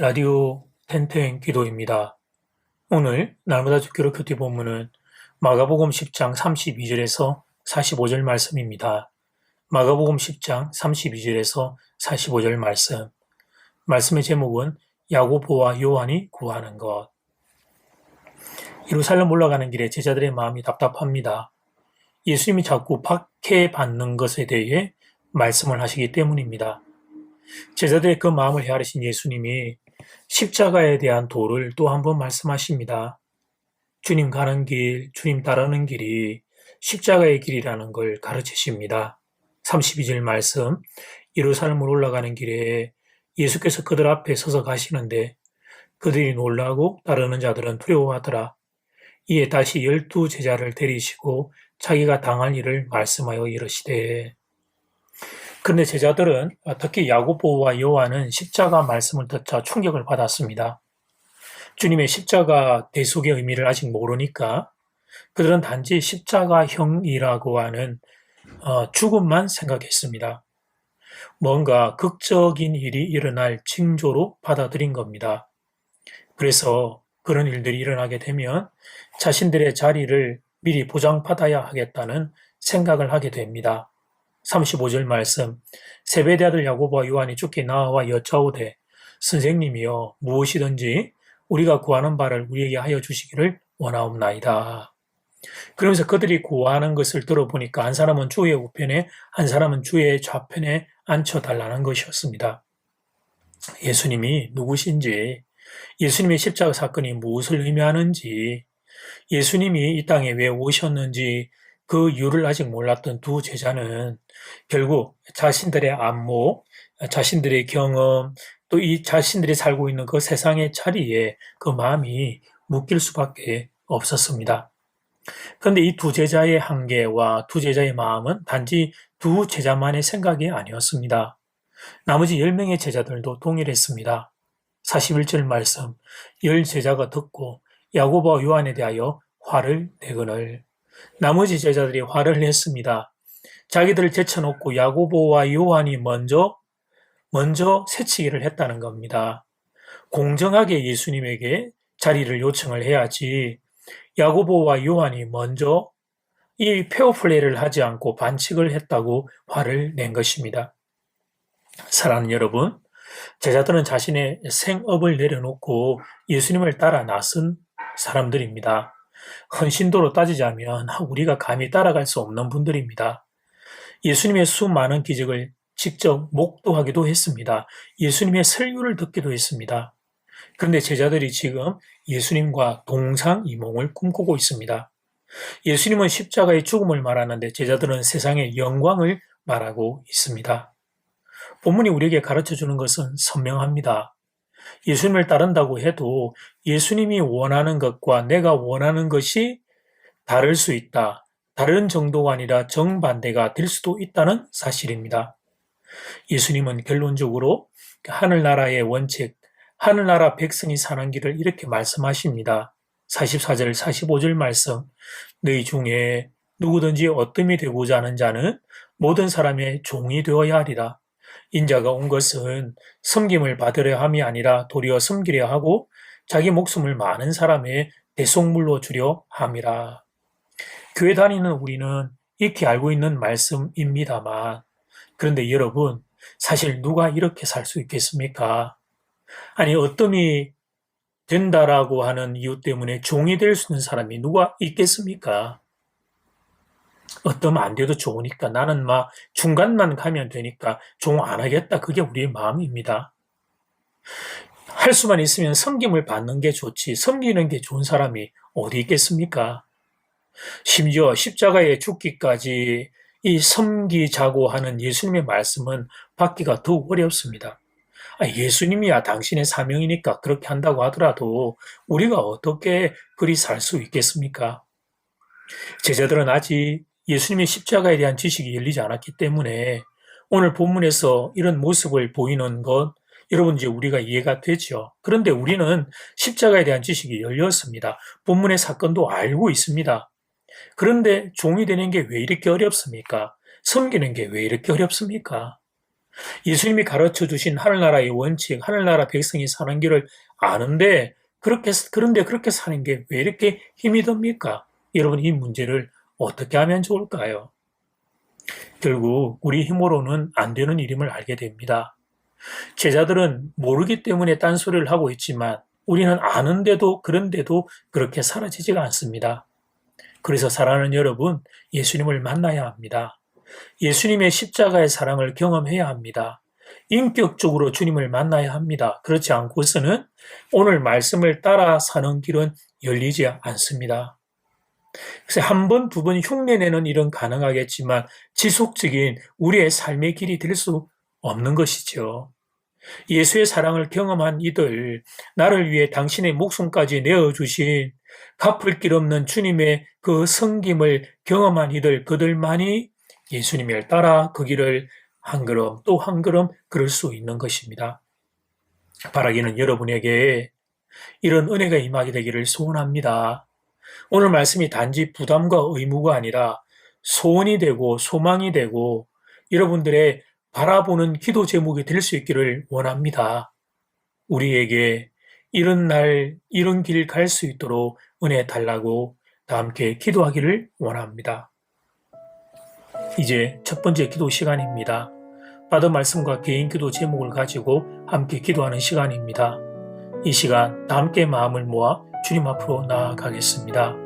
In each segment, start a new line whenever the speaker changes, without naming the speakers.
라디오 텐텐 기도입니다. 오늘 날마다 주기로 큐티 본문은 마가복음 10장 32절에서 45절 말씀입니다. 마가복음 10장 32절에서 45절 말씀의 제목은 야고보와 요한이 구하는 것. 예루살렘 올라가는 길에 제자들의 마음이 답답합니다. 예수님이 자꾸 박해받는 것에 대해 말씀을 하시기 때문입니다. 제자들의 그 마음을 헤아리신 예수님이 십자가에 대한 도를 또 한 번 말씀하십니다. 주님 가는 길, 주님 따르는 길이 십자가의 길이라는 걸 가르치십니다. 32절 말씀, 예루살렘으로 올라가는 길에 예수께서 그들 앞에 서서 가시는데 그들이 놀라고 따르는 자들은 두려워하더라. 이에 다시 12 제자를 데리시고 자기가 당할 일을 말씀하여 이르시되. 그런데 제자들은 특히 야고보와 요한은 십자가 말씀을 듣자 충격을 받았습니다. 주님의 십자가 대속의 의미를 아직 모르니까 그들은 단지 십자가형이라고 하는 죽음만 생각했습니다. 뭔가 극적인 일이 일어날 징조로 받아들인 겁니다. 그래서 그런 일들이 일어나게 되면 자신들의 자리를 미리 보장받아야 하겠다는 생각을 하게 됩니다. 35절 말씀, 세베대 아들 야고보와 요한이 죽게 나와 여짜오되 선생님이여 무엇이든지 우리가 구하는 바를 우리에게 하여 주시기를 원하옵나이다. 그러면서 그들이 구하는 것을 들어보니까 한 사람은 주의 우편에 한 사람은 주의 좌편에 앉혀달라는 것이었습니다. 예수님이 누구신지, 예수님의 십자가 사건이 무엇을 의미하는지, 예수님이 이 땅에 왜 오셨는지 그 이유를 아직 몰랐던 두 제자는 결국 자신들의 안목, 자신들의 경험, 또 이 자신들이 살고 있는 그 세상의 자리에 그 마음이 묶일 수밖에 없었습니다. 그런데 이 두 제자의 한계와 두 제자의 마음은 단지 두 제자만의 생각이 아니었습니다. 나머지 10명의 제자들도 동일했습니다. 41절 말씀, 10 제자가 듣고 야고보와 요한에 대하여 화를 내거늘. 나머지 제자들이 화를 냈습니다. 자기들을 제쳐놓고 야고보와 요한이 먼저 새치기를 했다는 겁니다. 공정하게 예수님에게 자리를 요청을 해야지 야고보와 요한이 먼저 이 페어플레이를 하지 않고 반칙을 했다고 화를 낸 것입니다. 사랑하는 여러분, 제자들은 자신의 생업을 내려놓고 예수님을 따라 나선 사람들입니다. 헌신도로 따지자면 우리가 감히 따라갈 수 없는 분들입니다. 예수님의 수많은 기적을 직접 목도하기도 했습니다. 예수님의 설교를 듣기도 했습니다. 그런데 제자들이 지금 예수님과 동상이몽을 꿈꾸고 있습니다. 예수님은 십자가의 죽음을 말하는데 제자들은 세상의 영광을 말하고 있습니다. 본문이 우리에게 가르쳐주는 것은 선명합니다. 예수님을 따른다고 해도 예수님이 원하는 것과 내가 원하는 것이 다를 수 있다. 다른 정도가 아니라 정반대가 될 수도 있다는 사실입니다. 예수님은 결론적으로 하늘나라의 원칙, 하늘나라 백성이 사는 길을 이렇게 말씀하십니다. 44절, 45절 말씀, 너희 중에 누구든지 어뜸이 되고자 하는 자는 모든 사람의 종이 되어야 하리라. 인자가 온 것은 섬김을 받으려 함이 아니라 도리어 섬기려 하고 자기 목숨을 많은 사람의 대속물로 주려 함이라. 교회 다니는 우리는 익히 알고 있는 말씀입니다만, 그런데 여러분, 사실 누가 이렇게 살 수 있겠습니까? 아니, 어뜸이 된다라고 하는 이유 때문에 종이 될 수 있는 사람이 누가 있겠습니까? 어떠면 안 돼도 좋으니까 나는 막 중간만 가면 되니까 종 안 하겠다. 그게 우리의 마음입니다. 할 수만 있으면 섬김을 받는 게 좋지 섬기는 게 좋은 사람이 어디 있겠습니까? 심지어 십자가에 죽기까지 이 섬기자고 하는 예수님의 말씀은 받기가 더욱 어렵습니다. 예수님이야 당신의 사명이니까 그렇게 한다고 하더라도 우리가 어떻게 그리 살 수 있겠습니까? 제자들은 아직 예수님의 십자가에 대한 지식이 열리지 않았기 때문에 오늘 본문에서 이런 모습을 보이는 것 여러분 이제 우리가 이해가 되죠. 그런데 우리는 십자가에 대한 지식이 열렸습니다. 본문의 사건도 알고 있습니다. 그런데 종이 되는 게 왜 이렇게 어렵습니까? 섬기는 게 왜 이렇게 어렵습니까? 예수님이 가르쳐 주신 하늘나라의 원칙, 하늘나라 백성이 사는 길을 아는데 그런데 그렇게 사는 게 왜 이렇게 힘이 듭니까? 여러분, 이 문제를 어떻게 하면 좋을까요? 결국 우리 힘으로는 안 되는 일임을 알게 됩니다. 제자들은 모르기 때문에 딴소리를 하고 있지만 우리는 아는데도 그런데도 그렇게 사라지지가 않습니다. 그래서 사랑하는 여러분, 예수님을 만나야 합니다. 예수님의 십자가의 사랑을 경험해야 합니다. 인격적으로 주님을 만나야 합니다. 그렇지 않고서는 오늘 말씀을 따라 사는 길은 열리지 않습니다. 그래서 한 번, 두 번 흉내내는 일은 가능하겠지만 지속적인 우리의 삶의 길이 될 수 없는 것이죠. 예수의 사랑을 경험한 이들, 나를 위해 당신의 목숨까지 내어주신 갚을 길 없는 주님의 그 섬김을 경험한 이들, 그들만이 예수님을 따라 그 길을 한 걸음 또 한 걸음 걸을 수 있는 것입니다. 바라기는 여러분에게 이런 은혜가 임하게 되기를 소원합니다. 오늘 말씀이 단지 부담과 의무가 아니라 소원이 되고 소망이 되고 여러분들의 바라보는 기도 제목이 될 수 있기를 원합니다. 우리에게 이런 날, 이런 길 갈 수 있도록 은혜 달라고 다 함께 기도하기를 원합니다. 이제 첫 번째 기도 시간입니다. 받은 말씀과 개인 기도 제목을 가지고 함께 기도하는 시간입니다. 이 시간 다 함께 마음을 모아 주님 앞으로 나아가겠습니다.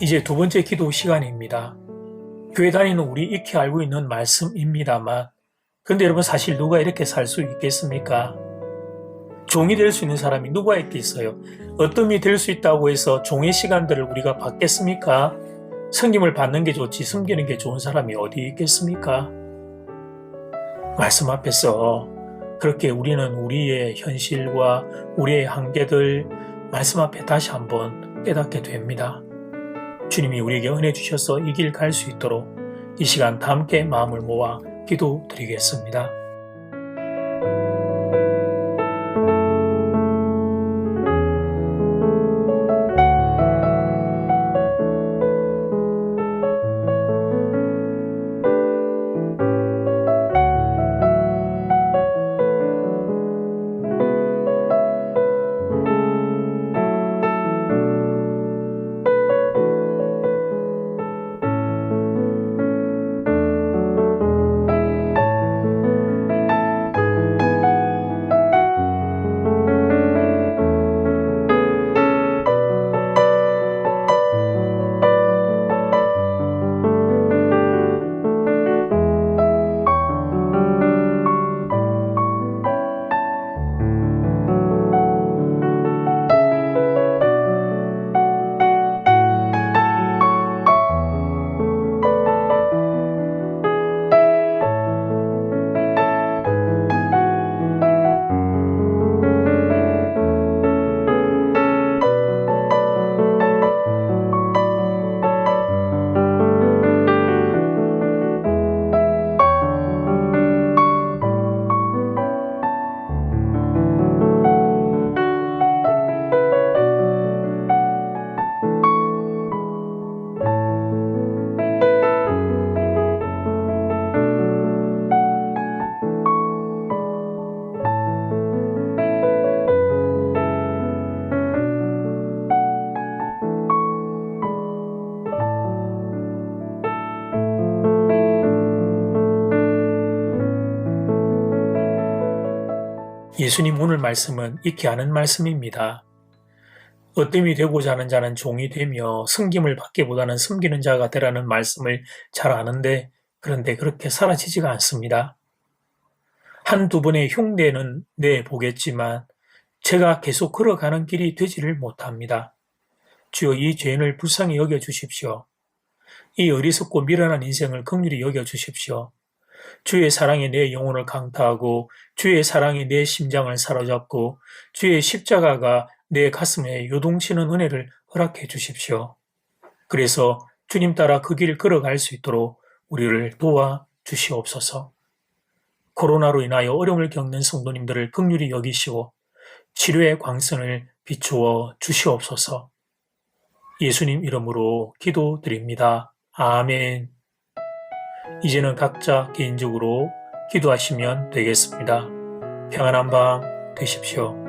이제 두 번째 기도 시간입니다. 교회 다니는 우리 익히 알고 있는 말씀입니다만, 근데 여러분 사실 누가 이렇게 살 수 있겠습니까? 종이 될 수 있는 사람이 누가 있겠어요? 어떤 될 수 있다고 해서 종의 시간들을 우리가 받겠습니까? 섬김을 받는 게 좋지 섬기는 게 좋은 사람이 어디 있겠습니까? 말씀 앞에서 그렇게 우리는 우리의 현실과 우리의 한계들 말씀 앞에 다시 한번 깨닫게 됩니다. 주님이 우리에게 은혜 주셔서 이 길 갈 수 있도록 이 시간 다 함께 마음을 모아 기도드리겠습니다. 예수님 오늘 말씀은 잊게 하는 말씀입니다. 어뜸이 되고자 하는 자는 종이 되며 섬김을 받기보다는 섬기는 자가 되라는 말씀을 잘 아는데 그런데 그렇게 사라지지가 않습니다. 한두 번의 흉내는 내보겠지만 제가 계속 걸어가는 길이 되지를 못합니다. 주여 이 죄인을 불쌍히 여겨주십시오. 이 어리석고 미련한 인생을 긍휼히 여겨주십시오. 주의 사랑에 내 영혼을 강타하고 주의 사랑이 내 심장을 사로잡고 주의 십자가가 내 가슴에 요동치는 은혜를 허락해 주십시오. 그래서 주님 따라 그 길 걸어갈 수 있도록 우리를 도와 주시옵소서. 코로나로 인하여 어려움을 겪는 성도님들을 긍휼히 여기시고 치료의 광선을 비추어 주시옵소서. 예수님 이름으로 기도드립니다. 아멘. 이제는 각자 개인적으로 기도하시면 되겠습니다. 평안한 밤 되십시오.